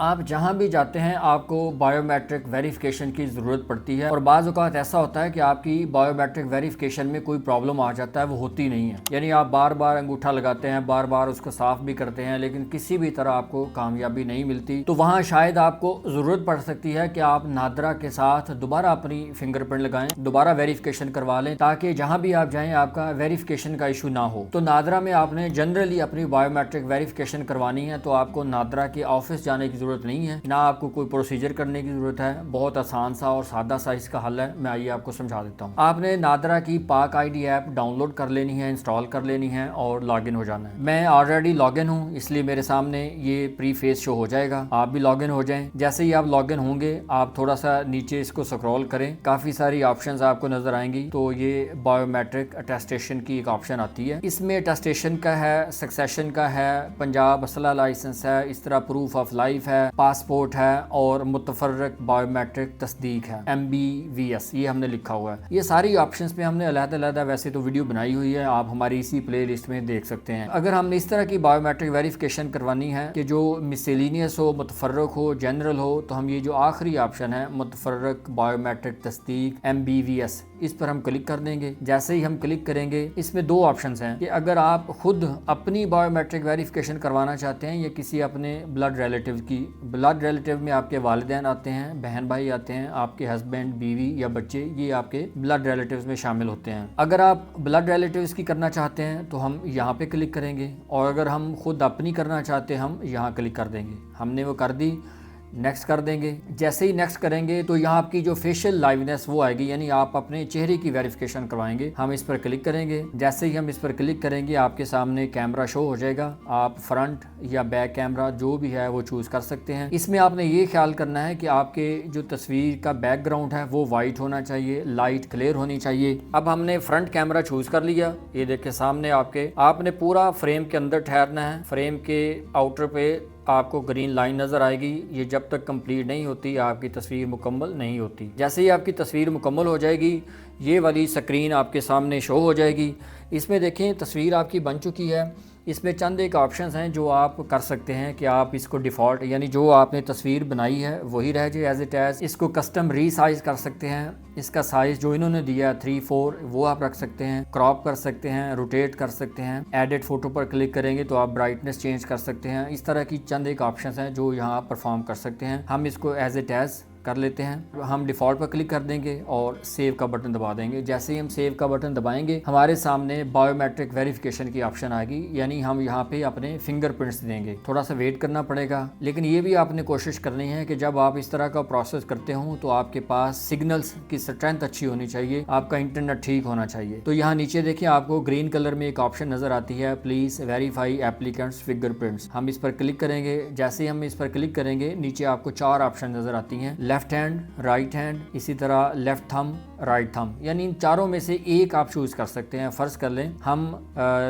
आप जहां भी जाते हैं आपको बायोमेट्रिक वेरिफिकेशन की ज़रूरत पड़ती है और बाज़ औक़ात ऐसा होता है कि आपकी बायोमेट्रिक वेरिफिकेशन में कोई प्रॉब्लम आ जाता है, वो होती नहीं है। यानी आप बार बार अंगूठा लगाते हैं, बार बार उसको साफ़ भी करते हैं, लेकिन किसी भी तरह आपको कामयाबी नहीं मिलती। तो वहाँ शायद आपको ज़रूरत पड़ सकती है कि आप नादरा के साथ दोबारा अपनी फिंगरप्रिंट लगाएं, दोबारा वेरिफिकेशन करवा लें, ताकि जहाँ भी आप जाएँ आपका वेरिफिकेशन का इशू ना हो। तो नादरा में आपने जनरली अपनी बायोमेट्रिक वेरिफिकेशन करवानी है तो आपको नादरा के ऑफिस जाने की जरूरत नहीं है, ना आपको कोई प्रोसीजर करने की जरूरत है। बहुत आसान सा और सादा सा इसका हल है। मैं आइए आपको समझा देता हूँ। आपने नादरा की पाक आईडी ऐप डाउनलोड कर लेनी है, इंस्टॉल कर लेनी है और लॉगिन हो जाना है। मैं ऑलरेडी लॉगिन हूँ, इसलिए मेरे सामने ये प्री फेस शो हो जाएगा। आप भी लॉगिन हो जाएं। जैसे ही आप लॉगिन होंगे आप थोड़ा सा नीचे इसको स्क्रॉल करें, काफ़ी सारी ऑप्शंस आपको नजर आएंगी। तो ये बायोमेट्रिक अटेस्टेशन की एक ऑप्शन आती है। इसमें अटेस्टेशन का है, सक्सेशन का है, पंजाब असला लाइसेंस है, इस तरह प्रूफ ऑफ लाइफ है, पासपोर्ट है और मुतफर्रक बायोमेट्रिक तस्दीक है, MBVS ये हमने लिखा हुआ है। ये सारी ऑप्शंस पे हमने अलग-अलग वैसे तो वीडियो बनाई हुई है, आप हमारी इसी प्ले लिस्ट में देख सकते हैं। अगर हमने इस तरह की बायोमेट्रिक वेरिफिकेशन करवानी है कि जो मिसलेनियस हो, मुतफर्रक हो, जनरल हो, तो हम ये जो आखिरी ऑप्शन है मुतफर्रक बायोमेट्रिक तस्दीक MBVS, इस पर हम क्लिक कर देंगे। जैसे ही हम क्लिक करेंगे इसमें दो ऑप्शंस हैं कि अगर आप खुद अपनी बायोमेट्रिक वेरिफिकेशन करवाना चाहते हैं या किसी अपने ब्लड रिलेटिव की। ब्लड रिलेटिव में आपके वालिदैन आते हैं, बहन भाई आते हैं, आपके हस्बैंड, बीवी या बच्चे, ये आपके ब्लड रिलेटिव्स में शामिल होते हैं। अगर आप ब्लड रिलेटिव्स की करना चाहते हैं तो हम यहाँ पे क्लिक करेंगे, और अगर हम खुद अपनी करना चाहते हैं हम यहाँ क्लिक कर देंगे। हमने वो कर दी, नेक्स्ट कर देंगे। जैसे ही नेक्स्ट करेंगे तो यहाँ आपकी जो फेशियल लाइवनेस वो आएगी, यानी आप अपने चेहरे की वेरिफिकेशन करवाएंगे। हम इस पर क्लिक करेंगे। जैसे ही हम इस पर क्लिक करेंगे आपके सामने कैमरा शो हो जाएगा। आप फ्रंट या बैक कैमरा जो भी है वो चूज़ कर सकते हैं। इसमें आपने ये ख्याल करना है कि आपके जो तस्वीर का बैकग्राउंड है वो वाइट होना चाहिए, लाइट क्लियर होनी चाहिए। अब हमने फ्रंट कैमरा चूज़ कर लिया। ये देखे सामने आपने पूरा फ्रेम के अंदर ठहरना है। फ्रेम के आउटर पे आपको ग्रीन लाइन नज़र आएगी। ये जब तक कंप्लीट नहीं होती आपकी तस्वीर मुकम्मल नहीं होती। जैसे ही आपकी तस्वीर मुकम्मल हो जाएगी ये वाली स्क्रीन आपके सामने शो हो जाएगी। इसमें देखें तस्वीर आपकी बन चुकी है। इसमें चंद एक ऑप्शंस हैं जो आप कर सकते हैं कि आप इसको डिफ़ॉल्ट यानी जो आपने तस्वीर बनाई है वही रह जाए एज इट एज। इसको कस्टम रीसाइज कर सकते हैं। इसका साइज़ जो इन्होंने दिया 3-4 वो आप रख सकते हैं। क्रॉप कर सकते हैं, रोटेट कर सकते हैं। एडिट फ़ोटो पर क्लिक करेंगे तो आप ब्राइटनेस चेंज कर सकते हैं। इस तरह की चंद एक ऑप्शंस हैं जो यहाँ आप परफॉर्म कर सकते हैं। हम इसको एज इट एज कर लेते हैं। हम डिफ़ॉल्ट पर क्लिक कर देंगे और सेव का बटन दबा देंगे। जैसे ही हम सेव का बटन दबाएंगे हमारे सामने बायोमेट्रिक वेरिफिकेशन की ऑप्शन आएगी, यानी हम यहाँ पे अपने फिंगरप्रिंट्स देंगे। थोड़ा सा वेट करना पड़ेगा, लेकिन ये भी आपने कोशिश करनी है कि जब आप इस तरह का प्रोसेस करते हो तो आपके पास सिग्नल्स की स्ट्रेंथ अच्छी होनी चाहिए, आपका इंटरनेट ठीक होना चाहिए। तो यहाँ नीचे देखिए आपको ग्रीन कलर में एक ऑप्शन नजर आती है, प्लीज वेरीफाई एप्लीकेंट्स फिंगरप्रिंट्स। हम इस पर क्लिक करेंगे। जैसे ही हम इस पर क्लिक करेंगे नीचे आपको 4 ऑप्शन नजर आती हैं, लेफ्ट हैंड, राइट हैंड, इसी तरह लेफ्ट थंब, राइट थंब, यानी इन चारों में से एक आप चूज कर सकते हैं। फर्ज कर लें हम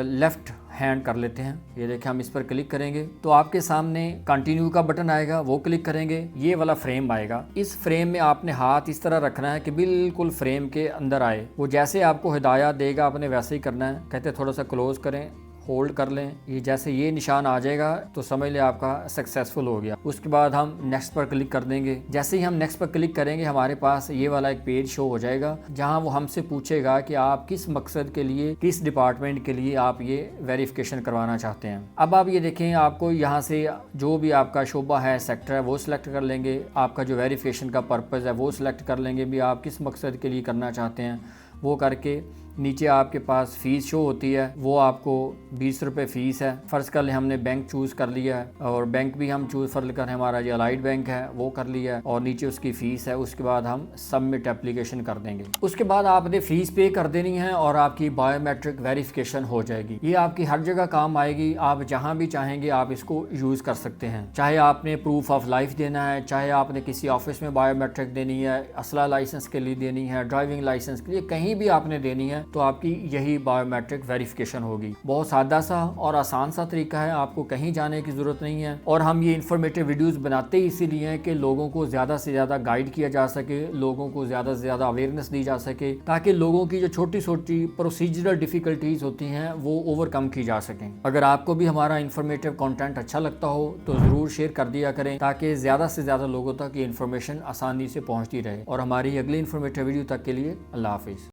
लेफ्ट हैंड कर लेते हैं। ये देखें हम इस पर क्लिक करेंगे तो आपके सामने कंटिन्यू का बटन आएगा, वो क्लिक करेंगे, ये वाला फ्रेम आएगा। इस फ्रेम में आपने हाथ इस तरह रखना है कि बिल्कुल फ्रेम के अंदर आए। वो जैसे आपको हिदायत देगा आपने वैसे ही करना है। कहते थोड़ा सा क्लोज करें, होल्ड कर लें। ये जैसे ये निशान आ जाएगा तो समझ लें आपका सक्सेसफुल हो गया। उसके बाद हम नेक्स्ट पर क्लिक कर देंगे। जैसे ही हम नेक्स्ट पर क्लिक करेंगे हमारे पास ये वाला एक पेज शो हो जाएगा जहां वो हमसे पूछेगा कि आप किस मकसद के लिए, किस डिपार्टमेंट के लिए आप ये वेरिफिकेशन करवाना चाहते हैं। अब आप ये देखें, आपको यहाँ से जो भी आपका शोबा है, सेक्टर है, वो सिलेक्ट कर लेंगे। आपका जो वेरिफिकेशन का पर्पज़ है वो सिलेक्ट कर लेंगे भी आप किस मकसद के लिए करना चाहते हैं। वो करके नीचे आपके पास फ़ीस शो होती है, वो आपको 20 रुपये फ़ीस है। फ़र्ज़ कर ले हमने बैंक चूज़ कर लिया है और बैंक भी हम चूज़ फर्ज कर हमारा जो अलाइड बैंक है वो कर लिया है और नीचे उसकी फ़ीस है। उसके बाद हम सबमिट एप्लीकेशन कर देंगे। उसके बाद आपने फ़ीस पे कर देनी है और आपकी बायोमेट्रिक वेरिफिकेशन हो जाएगी। ये आपकी हर जगह काम आएगी। आप जहाँ भी चाहेंगे आप इसको यूज़ कर सकते हैं। चाहे आपने प्रूफ ऑफ लाइफ देना है, चाहे आपने किसी ऑफिस में बायोमेट्रिक देनी है, असला लाइसेंस के लिए देनी है, ड्राइविंग लाइसेंस के लिए, कहीं भी आपने देनी है तो आपकी यही बायोमेट्रिक वेरिफिकेशन होगी। बहुत सादा सा और आसान सा तरीका है, आपको कहीं जाने की ज़रूरत नहीं है। और हम ये इन्फॉर्मेटिव वीडियोस बनाते ही इसीलिए हैं कि लोगों को ज़्यादा से ज़्यादा गाइड किया जा सके, लोगों को ज़्यादा से ज़्यादा अवेयरनेस दी जा सके, ताकि लोगों की जो छोटी छोटी प्रोसीजरल डिफ़िकल्टीज़ होती हैं वो ओवरकम की जा सकें। अगर आपको भी हमारा इन्फॉर्मेटिव कंटेंट अच्छा लगता हो तो ज़रूर शेयर कर दिया करें, ताकि ज़्यादा से ज़्यादा लोगों तक ये इन्फॉर्मेशन आसानी से पहुँचती रहे। और हमारी अगली इन्फॉर्मेटिव वीडियो तक के लिए अल्लाह हाफिज़।